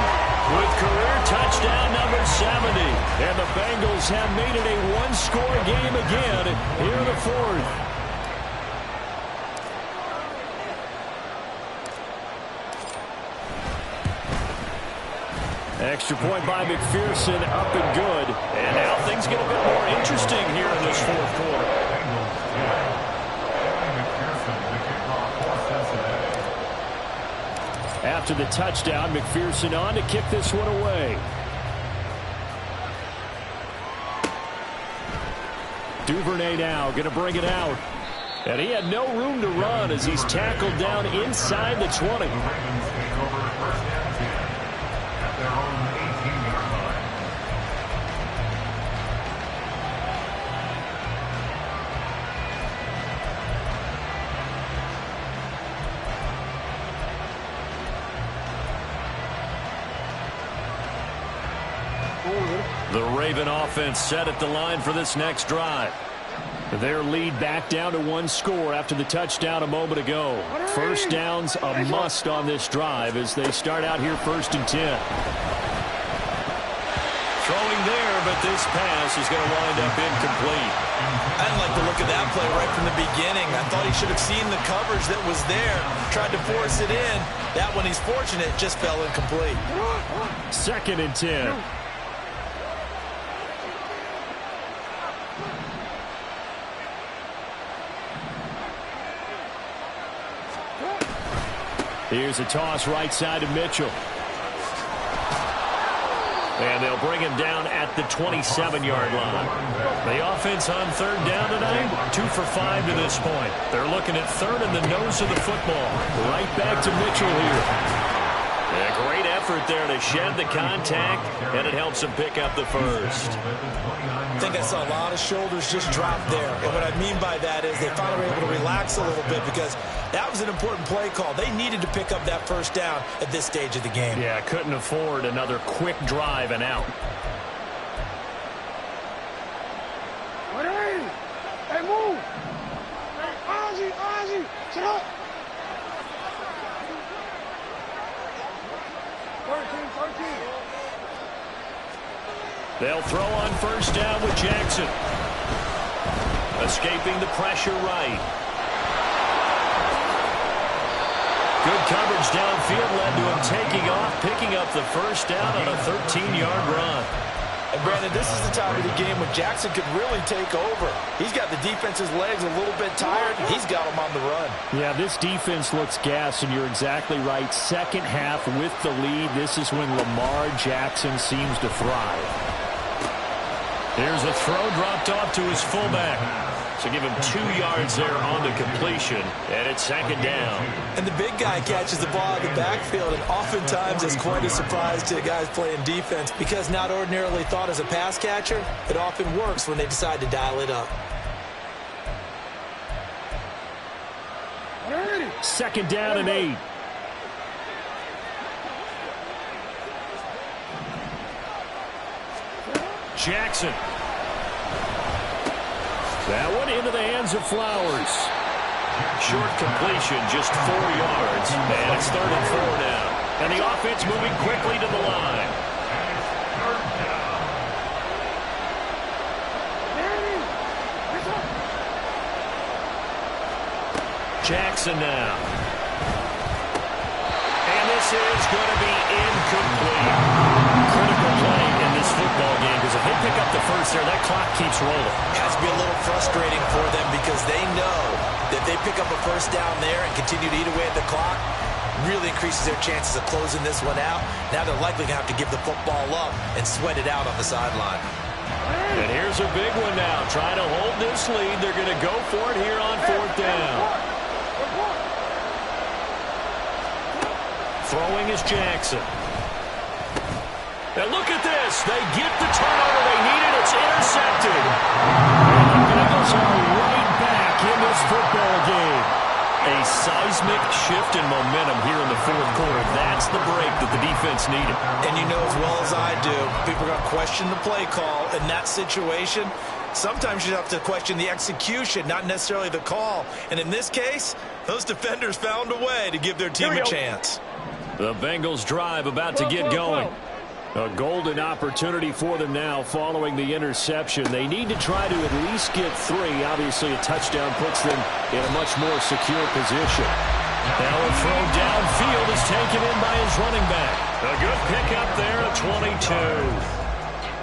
with career touchdown number 70. And the Bengals have made it a 1-score game again here in the 4th. Extra point by McPherson, up and good. And now things get a bit more interesting here in this 4th quarter. After the touchdown, McPherson on to kick this one away. Duvernay now going to bring it out. And he had no room to run as he's tackled down inside the 20. The Raven offense set at the line for this next drive. Their lead back down to 1 score after the touchdown a moment ago. First down's a must on this drive as they start out here 1st and 10. Throwing there, but this pass is going to wind up incomplete. I didn't like the look of that play right from the beginning. I thought he should have seen the coverage that was there, tried to force it in. That one, he's fortunate, just fell incomplete. 2nd and 10. Here's a toss right side to Mitchell. And they'll bring him down at the 27-yard line. The offense on 3rd down tonight, 2 for 5 to this point. They're looking at 3rd in the nose of the football. Right back to Mitchell here. A great effort there to shed the contact, and it helps him pick up the first. I think I saw a lot of shoulders just drop there. And what I mean by that is they finally were able to relax a little bit because that was an important play call. They needed to pick up that first down at this stage of the game. Yeah, couldn't afford another quick drive and out. Hey, move! Hey, Ozzy, sit up! 13, They'll throw on first down with Jackson. Escaping the pressure right. Good coverage downfield led to him taking off, picking up the first down on a 13-yard run. And, Brandon, this is the time of the game when Jackson could really take over. He's got the defense's legs a little bit tired. He's got them on the run. Yeah, this defense looks gassed, and you're exactly right. Second half with the lead, this is when Lamar Jackson seems to thrive. Here's a throw dropped off to his fullback. So give him 2 yards there on the completion, and it's second down. And the big guy catches the ball in the backfield, and oftentimes it's quite a surprise to guys playing defense because not ordinarily thought as a pass catcher, it often works when they decide to dial it up. Second down and 8. Jackson. That one into the hands of Flowers. Short completion, just 4 yards. And it's 3rd and 4 now. And the offense moving quickly to the line. Jackson now. And this is going to be incomplete. Critical play in this football game because if they pick up the first there, that clock keeps rolling. It has to be a little frustrating for them because they know that they pick up a first down there and continue to eat away at the clock, really increases their chances of closing this one out. Now they're likely going to have to give the football up and sweat it out on the sideline. And here's a big one now. Trying to hold this lead. They're going to go for it here on 4th down. Throwing is Jackson. Now look at this. They get the turnover they needed. It's intercepted. And the Bengals are right back in this football game. A seismic shift in momentum here in the 4th quarter. That's the break that the defense needed. And you know as well as I do, people are going to question the play call in that situation. Sometimes you have to question the execution, not necessarily the call. And in this case, those defenders found a way to give their team a chance. The Bengals drive about to get going. A golden opportunity for them now following the interception. They need to try to at least get 3. Obviously, a touchdown puts them in a much more secure position. Now a throw downfield is taken in by his running back. A good pickup there at 22.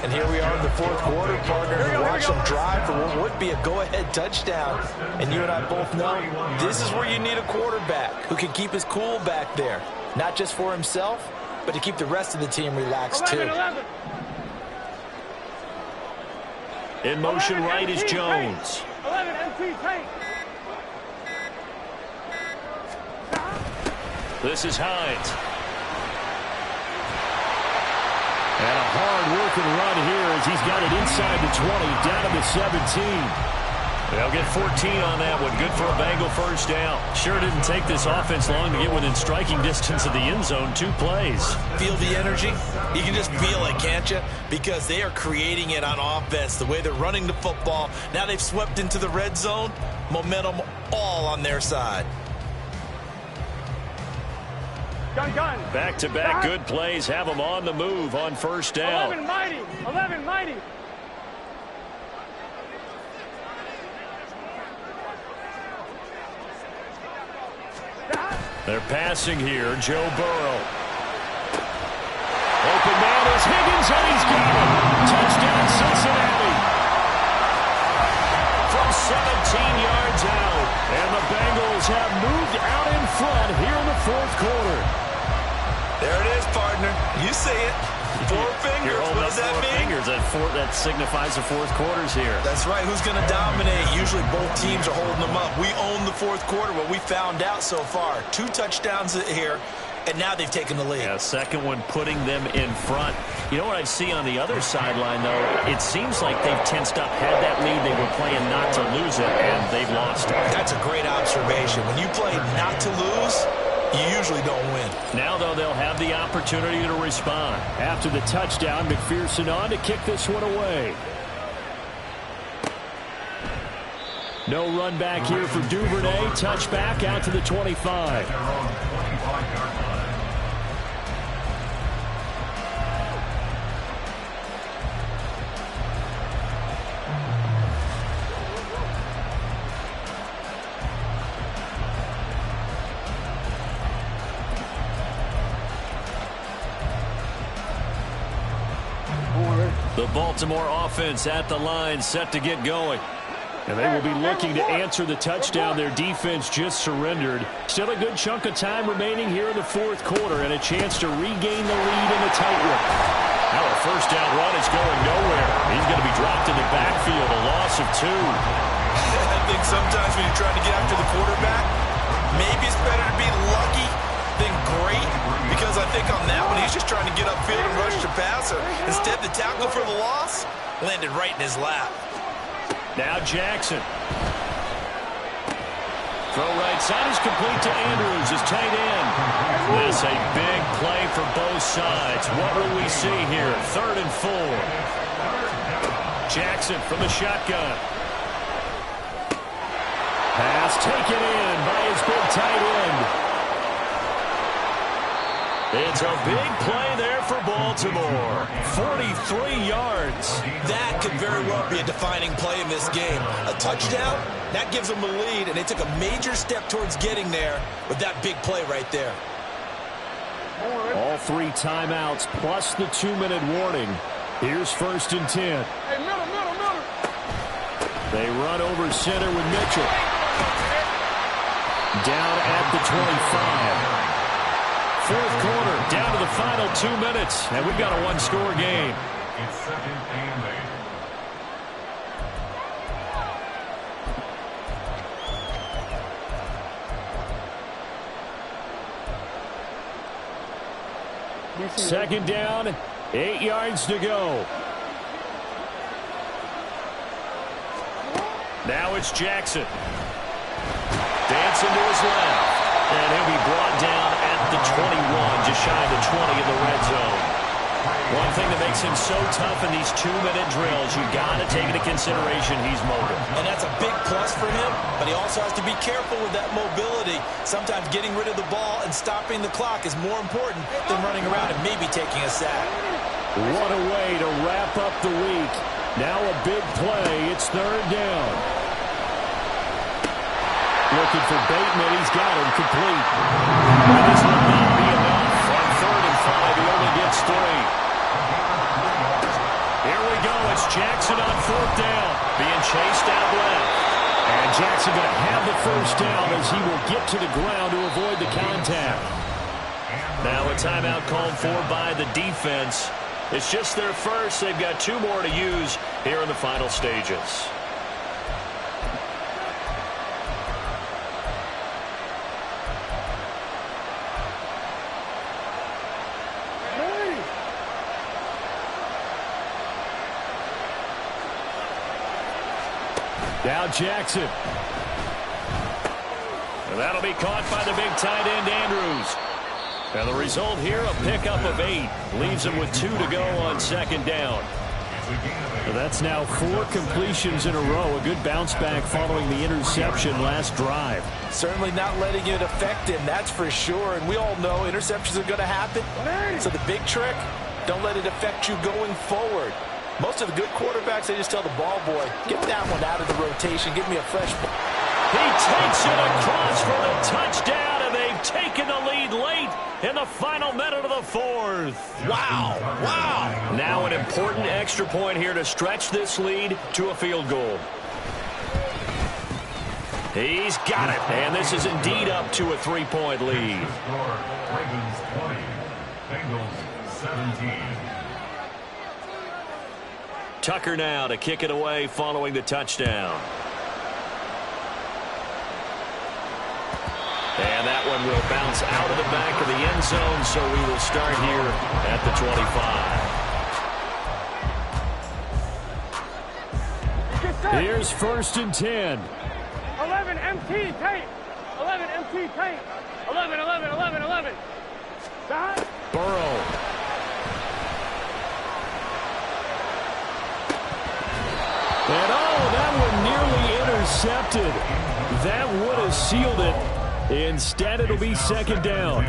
And here we are in the 4th quarter, partner. Watch them drive for what would be a go-ahead touchdown. And you and I both know this is where you need a quarterback who can keep his cool back there. Not just for himself, but to keep the rest of the team relaxed, 11, too. 11. In motion right is Jones. 11, MT, tank. This is Hines. And a hard-working run here as he's got it inside the 20, down to the 17. They'll get 14 on that one. Good for a Bengal first down. Sure didn't take this offense long to get within striking distance of the end zone. 2 plays. Feel the energy? You can just feel it, can't you? Because they are creating it on offense. The way they're running the football. Now they've swept into the red zone. Momentum all on their side. Gun. Back-to-back good plays have them on the move on first down. 11, mighty. 11, mighty. They're passing here. Joe Burrow. Open man is Higgins, and he's got it. Touchdown, Cincinnati. From 17 yards out. And the Bengals have moved out in front here in the 4th quarter. There it is, partner. You see it. 4 fingers. What does that mean? Fingers. That signifies the 4th quarter's here. That's right. Who's going to dominate? Usually both teams are holding them up. We own the 4th quarter. What we found out so far, 2 touchdowns here, and now they've taken the lead. Yeah, second one putting them in front. You know what I see on the other sideline, though? It seems like they've tensed up. Had that lead, they were playing not to lose it, and they've lost it. That's a great observation. When you play not to lose, you usually don't win. Now, though, they'll have the opportunity to respond. After the touchdown, McPherson on to kick this one away. No run back here for Duvernay. Touchback out to the 25. The Baltimore offense at the line, set to get going. And they will be looking to answer the touchdown their defense just surrendered. Still a good chunk of time remaining here in the fourth quarter and a chance to regain the lead in a tight one. Now a first down run is going nowhere. He's going to be dropped in the backfield, a loss of 2. I think sometimes when you're trying to get after the quarterback, maybe it's better to be lucky than great, because I think on that one he's just trying to get upfield and rush the passer. Instead, the tackle for the loss landed right in his lap. Now Jackson. Throw right side is complete to Andrews, his tight end. This a big play for both sides. What will we see here? 3rd and 4. Jackson from the shotgun. Pass taken in by his big tight end. It's a big play there for Baltimore. 43 yards. That could very well be a defining play in this game. A touchdown, that gives them the lead, and they took a major step towards getting there with that big play right there. All 3 timeouts plus the 2-minute warning. Here's 1st and 10. Hey, middle. They run over center with Mitchell. Down at the 25. Fourth quarter, down to the final 2 minutes, and we've got a 1-score game. It's 2nd and 8. Second down, 8 yards to go. Now it's Jackson. Dancing to his left. And he'll be brought down at the 21, just shy of the 20 in the red zone. One thing that makes him so tough in these 2-minute drills, you got to take into consideration he's mobile. And that's a big plus for him, but he also has to be careful with that mobility. Sometimes getting rid of the ball and stopping the clock is more important than running around and maybe taking a sack. What a way to wrap up the week. Now a big play. It's 3rd down. Looking for Bateman. He's got him complete. And this will not be enough. On 3rd and 5, he only gets 3. Here we go. It's Jackson on 4th down. Being chased out left. And Jackson going to have the first down as he will get to the ground to avoid the contact. Now a timeout called for by the defense. It's just their first. They've got 2 more to use here in the final stages. Now Jackson. And that'll be caught by the big tight end, Andrews. And the result here, a pickup of 8. Leaves him with 2 to go on 2nd down. Well, that's now 4 completions in a row. A good bounce back following the interception last drive. Certainly not letting it affect him, that's for sure. And we all know interceptions are going to happen. So the big trick, don't let it affect you going forward. Most of the good quarterbacks, they just tell the ball boy, get that one out of the rotation. Give me a fresh ball. He takes it across for the touchdown, and they've taken the lead late in the final minute of the 4th. Wow. Now an important extra point here to stretch this lead to a field goal. He's got it, and this is indeed up to a 3-point lead. Score, Ravens 20, Bengals 17. Tucker now to kick it away following the touchdown. And that one will bounce out of the back of the end zone, so we will start here at the 25. Here's 1st and 10. 11 MT tape. 11 MT tape. 11. Side. Burrow. And that one nearly intercepted. That would have sealed it. Instead, it'll be 2nd down.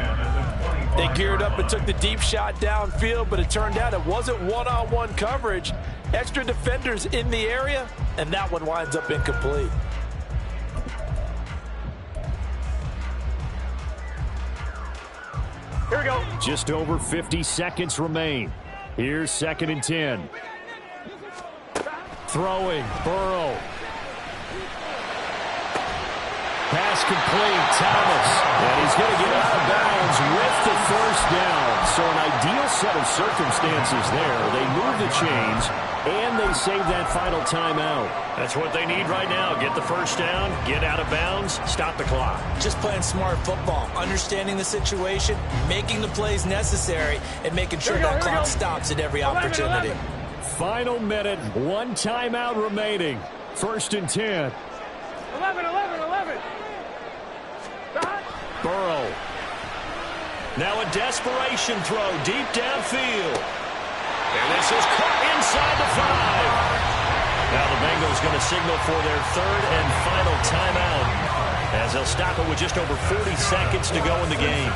They geared up and took the deep shot downfield, but it turned out it wasn't one-on-one coverage. Extra defenders in the area, and that one winds up incomplete. Here we go. Just over 50 seconds remain. Here's 2nd and 10. Throwing, Burrow. Pass complete, Thomas. And he's going to get out of bounds with the first down. So an ideal set of circumstances there. They move the chains, and they save that final timeout. That's what they need right now. Get the first down, get out of bounds, stop the clock. Just playing smart football, understanding the situation, making the plays necessary, and making sure that clock stops at every opportunity. Final minute, one timeout remaining. 1st and 10. 11. Burrow. Now a desperation throw deep downfield. And this is caught inside the 5. Now the Bengals going to signal for their 3rd and final timeout, as they'll stop it with just over 40 seconds to go in the game.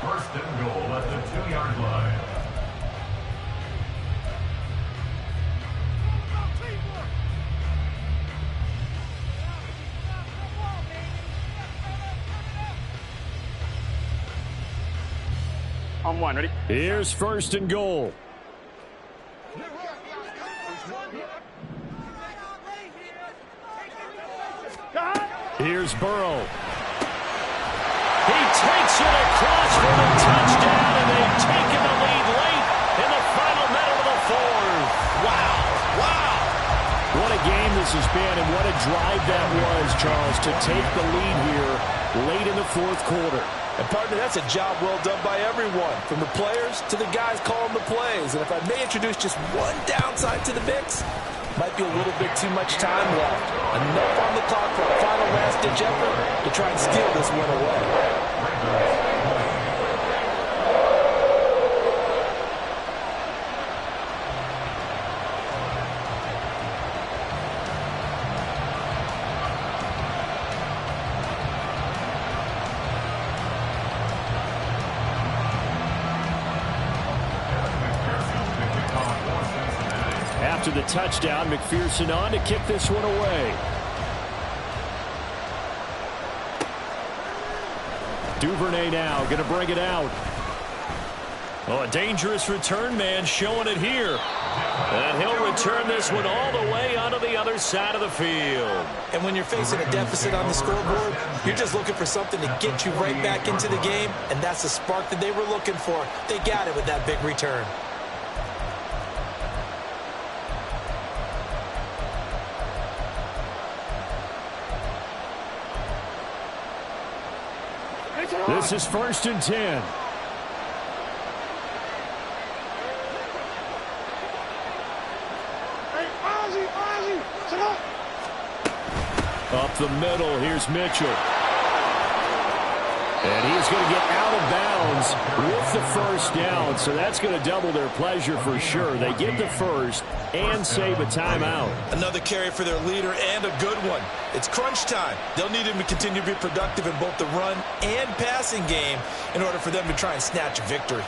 1st and goal at the 2-yard line. On 1, ready? Here's 1st and goal. Here's Burrow. He takes it across for the touchdown, and they've taken the lead late in the final minute of the 4th. Wow. What a game this has been, and what a drive that was, Charles, to take the lead here late in the 4th quarter. And partner, that's a job well done by everyone, from the players to the guys calling the plays. And if I may introduce just one downside to the mix, might be a little bit too much time left. Enough on the clock for a final last-ditch effort to try and steal this win away. After the touchdown, McPherson on to kick this one away. Duvernay now going to bring it out. Oh, a dangerous return man showing it here. And he'll return this one all the way onto the other side of the field. And when you're facing a deficit on the scoreboard, you're just looking for something to get you right back into the game, and that's the spark that they were looking for. They got it with that big return. This is 1st and 10. Up the middle, here's Mitchell. And he's going to get out of bounds with the first down, so that's going to double their pleasure for sure. They get the first and save a timeout. Another carry for their leader, and a good one. It's crunch time. They'll need him to continue to be productive in both the run and passing game in order for them to try and snatch a victory.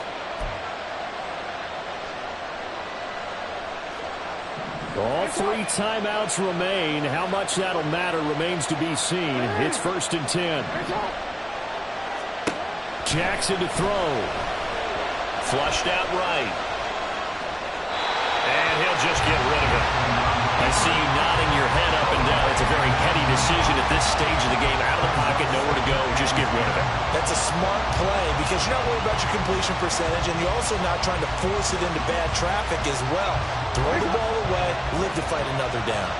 All 3 timeouts remain. How much that'll matter remains to be seen. It's 1st and 10. Jackson to throw. Flushed out right. And he'll just get rid of it. I see you nodding your head up and down. It's a very heady decision at this stage of the game. Out of the pocket, nowhere to go. Just get rid of it. That's a smart play because you're not worried about your completion percentage, and you're also not trying to force it into bad traffic as well. Throw the ball away, live to fight another down.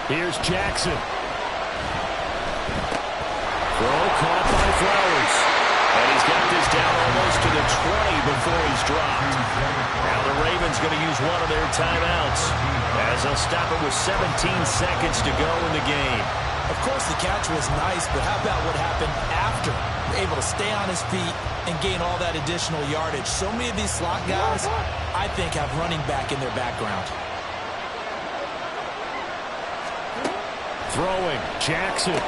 Here's Jackson. Throw caught by Flowers. And he's got this down almost to the 20 before he's dropped. Now the Ravens going to use one of their timeouts as they'll stop it with 17 seconds to go in the game. Of course, the catch was nice, but how about what happened after? Able to stay on his feet and gain all that additional yardage. So many of these slot guys, I think, have running back in their background. Throwing, Jackson.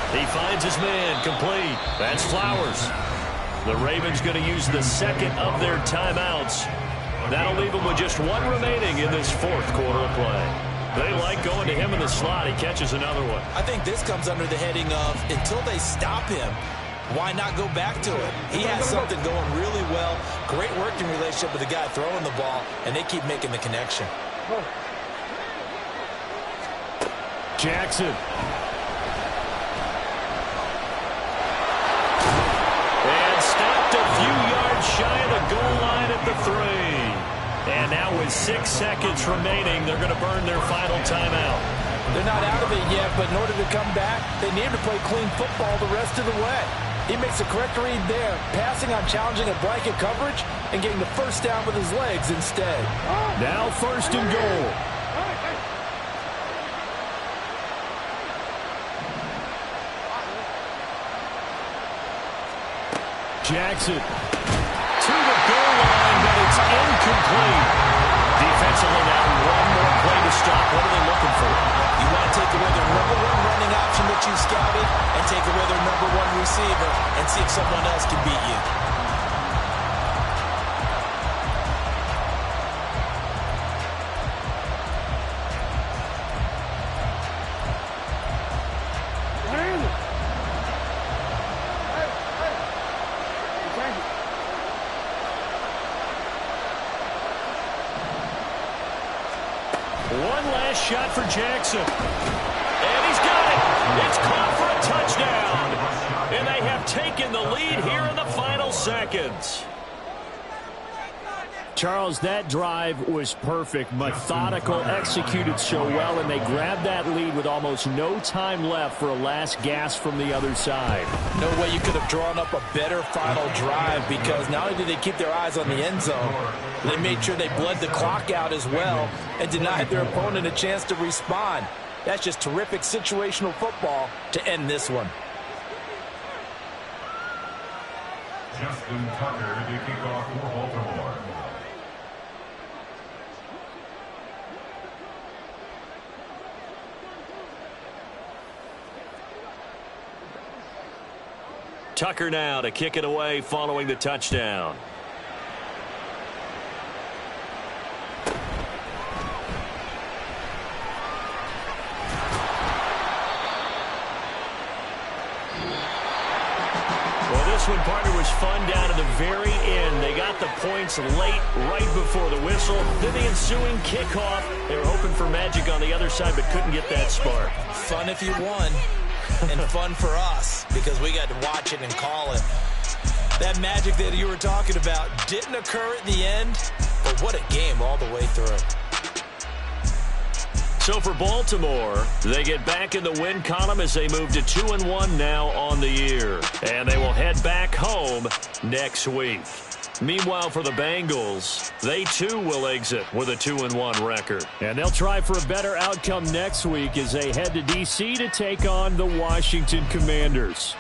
He finds his man, complete. That's Flowers. The Ravens going to use the second of their timeouts. That'll leave them with just one remaining in this 4th quarter of play. They like going to him in the slot. He catches another one. I think this comes under the heading of, until they stop him, why not go back to it? He has something going really well. Great working relationship with the guy throwing the ball, and they keep making the connection. Jackson. And stopped a few yards shy of the goal line at the 3. And now with 6 seconds remaining, they're going to burn their final timeout. They're not out of it yet, but in order to come back, they need to play clean football the rest of the way. He makes a correct read there, passing on challenging a blanket coverage and getting the first down with his legs instead. Now 1st and goal. Jackson to the goal line, but it's incomplete. Defensively now, one more play to stop. What are they looking for? You want to take away their number 1 running option that you scouted and take away their number 1 receiver and see if someone else can beat you. One last shot for Jackson. And he's got it. It's caught for a touchdown. And they have taken the lead here in the final seconds. Charles, that drive was perfect, methodical, executed so well, and they grabbed that lead with almost no time left for a last gasp from the other side. No way you could have drawn up a better final drive, because not only did they keep their eyes on the end zone, they made sure they bled the clock out as well and denied their opponent a chance to respond. That's just terrific situational football to end this one. Justin Tucker to kick off for Baltimore. Tucker now to kick it away following the touchdown. Well, this one, partner, was fun down to the very end. They got the points late, right before the whistle. Then the ensuing kickoff. They were hoping for magic on the other side, but couldn't get that spark. Fun if you won. And fun for us, because we got to watch it and call it. That magic that you were talking about didn't occur at the end, but what a game all the way through. So for Baltimore, they get back in the win column as they move to 2-1 now on the year. And they will head back home next week. Meanwhile, for the Bengals, they too will exit with a 2-1 record. And they'll try for a better outcome next week as they head to D.C. to take on the Washington Commanders.